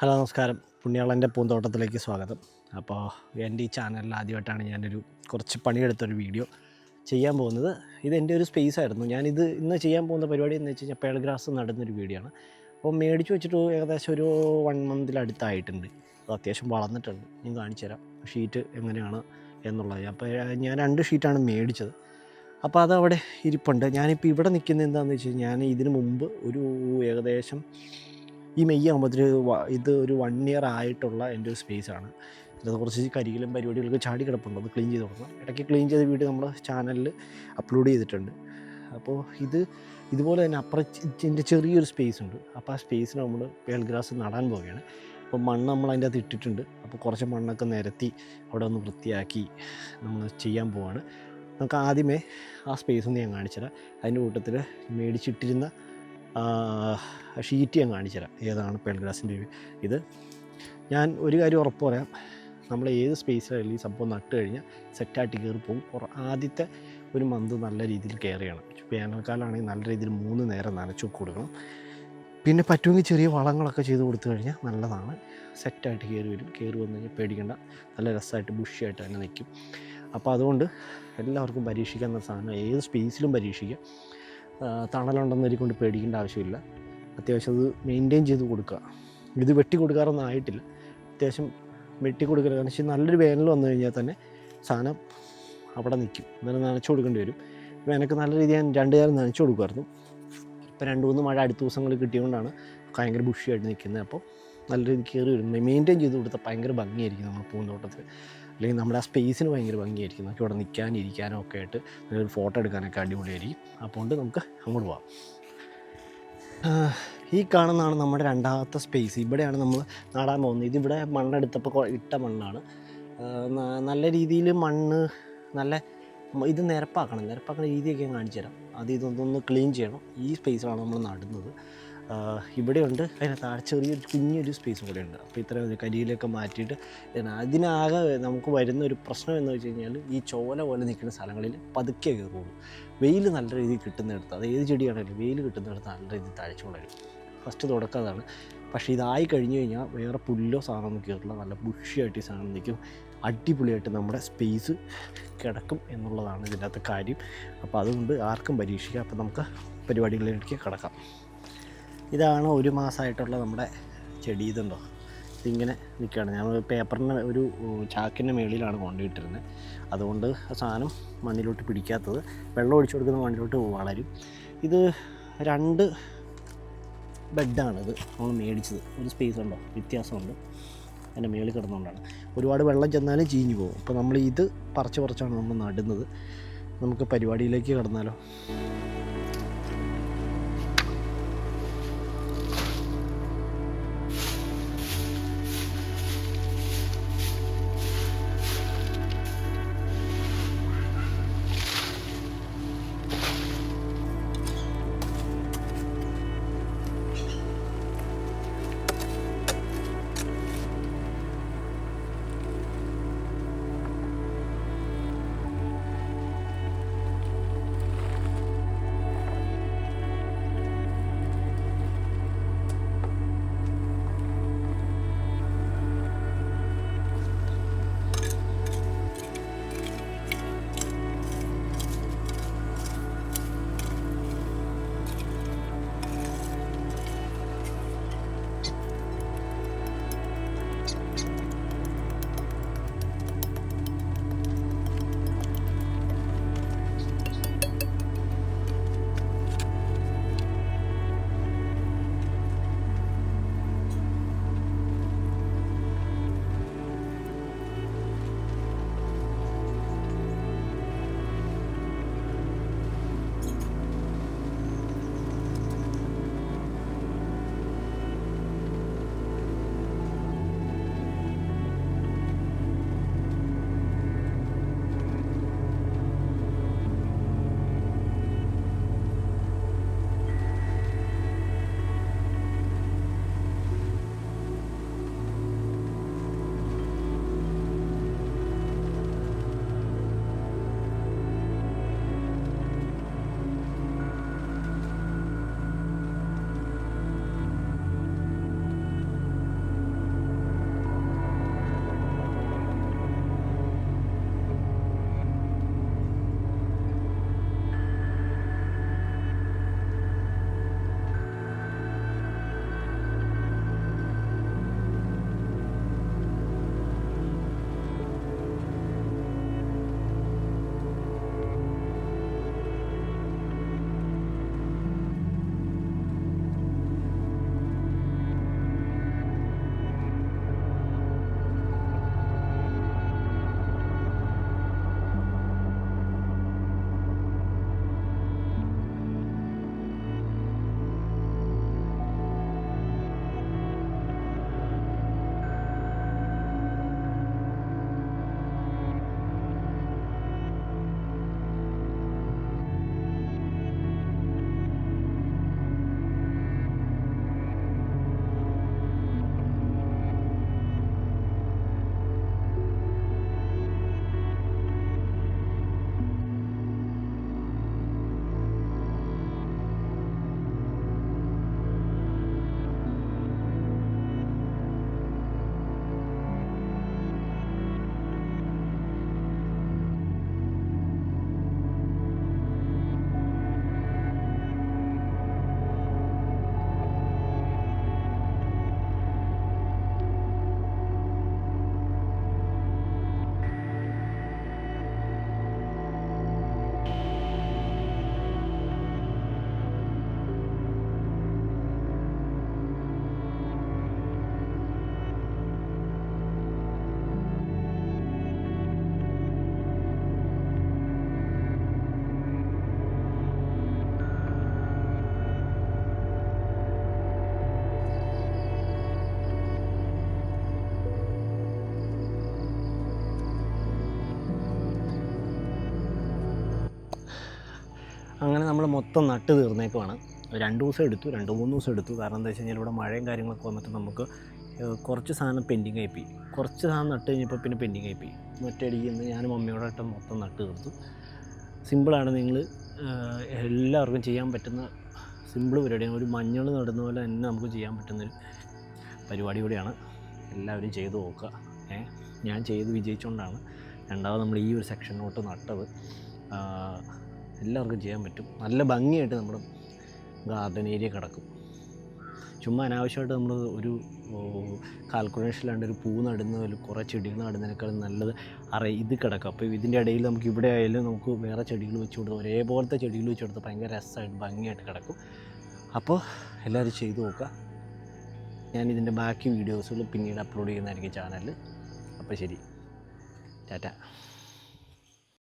Hello നമസ്കാരം. പുണ്യാളൻ്റെ പൂന്തോട്ടത്തിലേക്ക് സ്വാഗതം. അപ്പോൾ എൻ്റെ ഈ ചാനലിൽ ആദ്യമായിട്ടാണ് ഞാനൊരു കുറച്ച് പണിയെടുത്തൊരു വീഡിയോ ചെയ്യാൻ പോകുന്നത്. ഇതെൻ്റെ ഒരു സ്പേസായിരുന്നു. ഞാനിത് ഇന്ന് ചെയ്യാൻ പോകുന്ന പരിപാടി എന്ന് വെച്ച് കഴിഞ്ഞാൽ പേൾ ഗ്രാസ് നടുന്നൊരു വീഡിയോ ആണ്. അപ്പോൾ മേടിച്ച് വെച്ചിട്ട് ഏകദേശം ഒരു 1 മന്തിലടുത്തായിട്ടുണ്ട്. അത് അത്യാവശ്യം വളർന്നിട്ടുണ്ട്. ഞാൻ കാണിച്ചു തരാം ഷീറ്റ് എങ്ങനെയാണ് എന്നുള്ളത്. അപ്പോൾ ഞാൻ 2 ഷീറ്റാണ് മേടിച്ചത്. അപ്പോൾ അതവിടെ ഇരിപ്പുണ്ട്. ഞാനിപ്പോൾ ഇവിടെ നിൽക്കുന്നത് എന്താണെന്ന് വെച്ച് കഴിഞ്ഞാൽ ഞാൻ ഇതിന് മുമ്പ് ഒരു ഏകദേശം ഈ മെയ് ആകുമ്പോഴത്തേന് ഇത് ഒരു 1 ഇയർ ആയിട്ടുള്ള എൻ്റെ ഒരു സ്പേസാണ്. ഇതിനകത്ത് കുറച്ച് കരികിലും പരിപാടികൾക്ക് ചാടി കിടപ്പുണ്ട്. അത് ക്ലീൻ ചെയ്ത് കൊടുക്കണം. ഇടയ്ക്ക് ക്ലീൻ ചെയ്ത വീഡിയോ നമ്മുടെ ചാനലിൽ അപ്ലോഡ് ചെയ്തിട്ടുണ്ട്. അപ്പോൾ ഇതുപോലെ തന്നെ അപ്പുറത്തിൻ്റെ ചെറിയൊരു സ്പേസ് ഉണ്ട്. അപ്പോൾ ആ സ്പേസിൽ നമ്മൾ പേൾ ഗ്രാസ് നടാൻ പോവുകയാണ്. അപ്പോൾ മണ്ണ് നമ്മൾ അതിൻ്റെ അകത്ത് ഇട്ടിട്ടുണ്ട്. അപ്പോൾ കുറച്ച് മണ്ണൊക്കെ നിരത്തി അവിടെ ഒന്ന് വൃത്തിയാക്കി നമ്മൾ ചെയ്യാൻ പോവുകയാണ്. നമുക്ക് ആദ്യമേ ആ സ്പേസ് ഒന്ന് ഞാൻ കാണിച്ചുതരാം. അതിൻ്റെ കൂട്ടത്തിൽ മേടിച്ചിട്ടിരുന്ന ഷീറ്റ് ഞാൻ കാണിച്ചു തരാം. ഏതാണ് പേൾ ഗ്രാസിൻ്റെ ഇത്. ഞാൻ ഒരു കാര്യം ഉറപ്പ് പറയാം, നമ്മൾ ഏത് സ്പേസിലായാലും ഈ സംഭവം നട്ട് കഴിഞ്ഞാൽ സെറ്റായിട്ട് കയറി പോകും. ആദ്യത്തെ ഒരു മന്ത് നല്ല രീതിയിൽ കെയർ ചെയ്യണം. വേനൽക്കാലമാണെങ്കിൽ നല്ല രീതിയിൽ 3 നേരം നനച്ചു കൊടുക്കണം. പിന്നെ പറ്റുമെങ്കിൽ ചെറിയ വളങ്ങളൊക്കെ ചെയ്ത് കൊടുത്തു കഴിഞ്ഞാൽ നല്ലതാണ്. സെറ്റായിട്ട് കയറി വരും. കയറി വന്നു കഴിഞ്ഞാൽ പേടിക്കേണ്ട, നല്ല രസമായിട്ട് ബുഷിയായിട്ട് തന്നെ നിൽക്കും. അപ്പോൾ അതുകൊണ്ട് എല്ലാവർക്കും പരീക്ഷിക്കാവുന്ന സാധനം ഏത് സ്പേസിലും പരീക്ഷിക്കാം. തണലുണ്ടെന്ന് കൊണ്ട് പേടിക്കേണ്ട ആവശ്യമില്ല. അത്യാവശ്യം അത് മെയിൻറ്റെയിൻ ചെയ്ത് കൊടുക്കുക. ഇത് വെട്ടി കൊടുക്കാറൊന്നും ആയിട്ടില്ല. അത്യാവശ്യം വെട്ടി കൊടുക്കുക. കാരണം വെച്ചാൽ നല്ലൊരു വേനൽ വന്നു കഴിഞ്ഞാൽ തന്നെ സാധനം അവിടെ നിൽക്കും. എന്നാലും നനച്ചു കൊടുക്കേണ്ടി വരും. എനിക്ക് നല്ല രീതിയിൽ ഞാൻ 2 നേരം നനച്ചു കൊടുക്കുമായിരുന്നു. ഇപ്പോൾ 2-3 മഴ അടുത്ത ദിവസങ്ങളിൽ കിട്ടിയതുകൊണ്ടാണ് ഭയങ്കര ബുഷിയായിട്ട് നിൽക്കുന്നത്. അപ്പോൾ നല്ല രീതിയിൽ കയറി വരും. മെയിൻറ്റെയിൻ ചെയ്ത് കൊടുത്താൽ ഭയങ്കര ഭംഗിയായിരിക്കും നമ്മുടെ പൂന്തോട്ടത്തിൽ. അല്ലെങ്കിൽ നമ്മുടെ ആ സ്പേസിന് ഭയങ്കര ഭംഗിയായിരിക്കും. നമുക്ക് ഇവിടെ നിൽക്കാനും ഇരിക്കാനും ഒക്കെ ആയിട്ട് നല്ലൊരു ഫോട്ടോ എടുക്കാനൊക്കെ അടിപൊളിയായിരിക്കും. അപ്പോൾ നമുക്ക് അങ്ങോട്ട് പോകാം. ഈ കാണുന്നതാണ് നമ്മുടെ 2ാമത്തെ സ്പേസ്. ഇവിടെയാണ് നമ്മൾ നടാൻ പോകുന്നത്. ഇതിവിടെ മണ്ണെടുത്തപ്പോൾ ഇട്ട മണ്ണാണ്. നല്ല രീതിയിൽ മണ്ണ് ഇത് നിരപ്പാക്കണ രീതിയൊക്കെ ഞാൻ കാണിച്ചു തരാം. ഇതൊന്ന് ക്ലീൻ ചെയ്യണം. ഈ സ്പേസിലാണ് നമ്മൾ നടുന്നത്. ഇവിടെയുണ്ട്, അതിന് താഴെ ചെറിയൊരു കുഞ്ഞൊരു സ്പേസ് കൂടെ ഉണ്ട്. അപ്പോൾ ഇത്രയും കരിയിലൊക്കെ മാറ്റിയിട്ട് അതിനാകെ നമുക്ക് വരുന്ന ഒരു പ്രശ്നം എന്ന് വെച്ച് കഴിഞ്ഞാൽ ഈ ചോല പോലെ നിൽക്കുന്ന സ്ഥലങ്ങളിൽ പതുക്കെ കയറുള്ളൂ. വെയിൽ നല്ല രീതിയിൽ കിട്ടുന്നിടത്ത്, അത് ഏത് ചെടിയാണെങ്കിലും വെയിൽ കിട്ടുന്നിടത്ത് നല്ല രീതിയിൽ തഴച്ചു വളരും. ഫസ്റ്റ് തുടക്കതാണ്. പക്ഷേ ഇതായി കഴിഞ്ഞ് കഴിഞ്ഞാൽ വേറെ പുല്ലോ സാധനമൊന്നും കയറില്ല. നല്ല ബുഷിയായിട്ട് ഈ സാധനം നിൽക്കും. അടിപൊളിയായിട്ട് നമ്മുടെ സ്പേസ് കിടക്കും എന്നുള്ളതാണ് ഇതിൻ്റെ അകത്ത് കാര്യം. അപ്പോൾ അതുകൊണ്ട് ആർക്കും പരീക്ഷിക്കാം. അപ്പോൾ നമുക്ക് പരിപാടികളിലേക്ക് കിടക്കാം. ഇതാണ് 1 മാസമായിട്ടുള്ള നമ്മുടെ ചെടി. ഇതുണ്ടോ, ഇതിങ്ങനെ നിൽക്കുകയാണ്. ഞാൻ പേപ്പറിന് ഒരു ചാക്കിൻ്റെ മേളിലാണ് കൊണ്ടുപോയിട്ടിരുന്നത്. അതുകൊണ്ട് ആ സാധനം മണ്ണിലോട്ട് പിടിക്കാത്തത്. വെള്ളം ഒഴിച്ചു കൊടുക്കുന്ന മണ്ണിലോട്ട് വളരും. ഇത് 2 ബെഡാണിത് നമ്മൾ മേടിച്ചത്. ഒരു സ്പേസ് ഉണ്ടോ, വ്യത്യാസമുണ്ട്. അതിൻ്റെ മേളിൽ കിടന്നുകൊണ്ടാണ്. ഒരുപാട് വെള്ളം ചെന്നാലും ചീഞ്ഞു പോകും. അപ്പോൾ നമ്മൾ ഇത് പറിച്ചാണ് നമ്മൾ നടുന്നത്. നമുക്ക് പരിപാടിയിലേക്ക് കിടന്നാലോ. അങ്ങനെ നമ്മൾ മൊത്തം നട്ട് തീർന്നേക്കുവാണ്. 2 ദിവസം എടുത്തു, 2-3 ദിവസം എടുത്തു. കാരണം എന്താ വെച്ച് കഴിഞ്ഞാൽ ഇവിടെ മഴയും കാര്യങ്ങളൊക്കെ വന്നിട്ട് നമുക്ക് കുറച്ച് സാധനം പെൻഡിങ് ആയിപ്പോയി. കുറച്ച് സാധനം നട്ട് കഴിഞ്ഞപ്പോൾ പിന്നെ പെൻഡിങ് ആയിപ്പോയി. ഒറ്റയടിക്ക് ഇന്ന് ഞാനും മമ്മിയോടായിട്ട് മൊത്തം നട്ട് തീർത്തു. സിമ്പിളാണ്, നിങ്ങൾ എല്ലാവർക്കും ചെയ്യാൻ പറ്റുന്ന സിമ്പിൾ പരിപാടിയാണ്. ഒരു മഞ്ഞൾ നടുന്ന പോലെ തന്നെ നമുക്ക് ചെയ്യാൻ പറ്റുന്നൊരു പരിപാടി കൂടിയാണ്. എല്ലാവരും ചെയ്ത് നോക്കുക. ഞാൻ ചെയ്ത് വിജയിച്ചുകൊണ്ടാണ് രണ്ടാമത് നമ്മൾ ഈ ഒരു സെക്ഷനിലോട്ട് നട്ടത്. എല്ലാവർക്കും ചെയ്യാൻ പറ്റും. നല്ല ഭംഗിയായിട്ട് നമ്മുടെ ഗാർഡൻ ഏരിയ കിടക്കും. ചുമ്മാ അനാവശ്യമായിട്ട് നമ്മൾ ഒരു കാൽക്കുലേഷനിലാണ്ട് ഒരു പൂ നടുന്നതിൽ കുറേ ചെടികൾ നടുന്നതിനേക്കാളും നല്ലത് ഇത് കിടക്കും. അപ്പോൾ ഇതിൻ്റെ ഇടയിൽ നമുക്ക് ഇവിടെ ആയാലും നമുക്ക് വേറെ ചെടികൾ വെച്ച് കൊടുത്ത് ഒരേപോലത്തെ ചെടികൾ വെച്ച് കൊടുത്ത് ഭയങ്കര രസമായിട്ട് ഭംഗിയായിട്ട് കിടക്കും. അപ്പോൾ എല്ലാവരും ചെയ്തു നോക്കുക. ഞാനിതിൻ്റെ ബാക്കി വീഡിയോസുകൾ പിന്നീട് അപ്ലോഡ് ചെയ്യുന്നതായിരിക്കും ചാനലിൽ. അപ്പോൾ ശരി, ടാറ്റ.